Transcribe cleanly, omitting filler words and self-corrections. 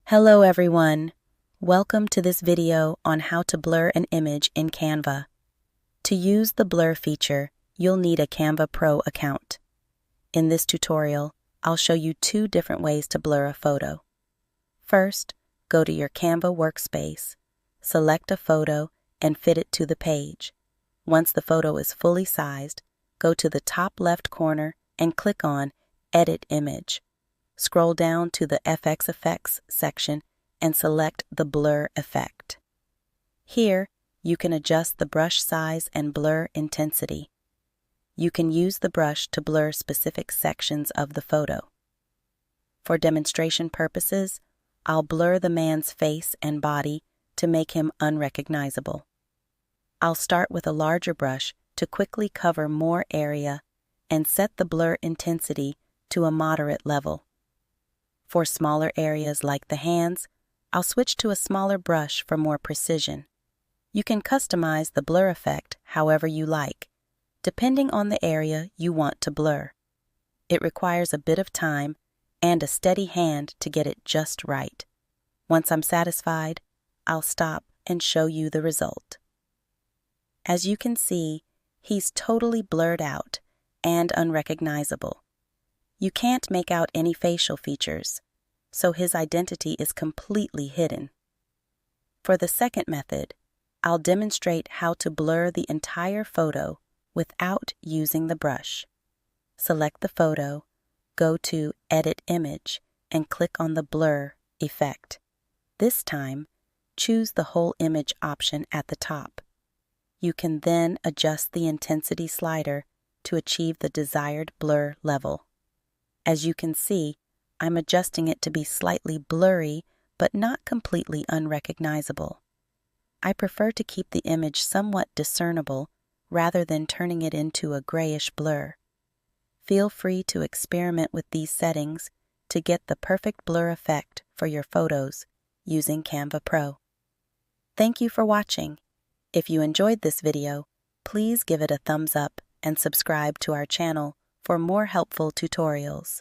Hello everyone! Welcome to this video on how to blur an image in Canva. To use the blur feature, you'll need a Canva Pro account. In this tutorial, I'll show you two different ways to blur a photo. First, go to your Canva workspace, select a photo, and fit it to the page. Once the photo is fully sized, go to the top left corner and click on Edit Image. Scroll down to the FX Effects section and select the Blur effect. Here, you can adjust the brush size and blur intensity. You can use the brush to blur specific sections of the photo. For demonstration purposes, I'll blur the man's face and body to make him unrecognizable. I'll start with a larger brush to quickly cover more area and set the blur intensity to a moderate level. For smaller areas like the hands, I'll switch to a smaller brush for more precision. You can customize the blur effect however you like, depending on the area you want to blur. It requires a bit of time and a steady hand to get it just right. Once I'm satisfied, I'll stop and show you the result. As you can see, he's totally blurred out and unrecognizable. You can't make out any facial features, so his identity is completely hidden. For the second method, I'll demonstrate how to blur the entire photo without using the brush. Select the photo, go to Edit Image, and click on the Blur effect. This time, choose the Whole Image option at the top. You can then adjust the intensity slider to achieve the desired blur level. As you can see, I'm adjusting it to be slightly blurry but not completely unrecognizable. I prefer to keep the image somewhat discernible rather than turning it into a grayish blur. Feel free to experiment with these settings to get the perfect blur effect for your photos using Canva Pro. Thank you for watching. If you enjoyed this video, please give it a thumbs up and subscribe to our channel for more helpful tutorials.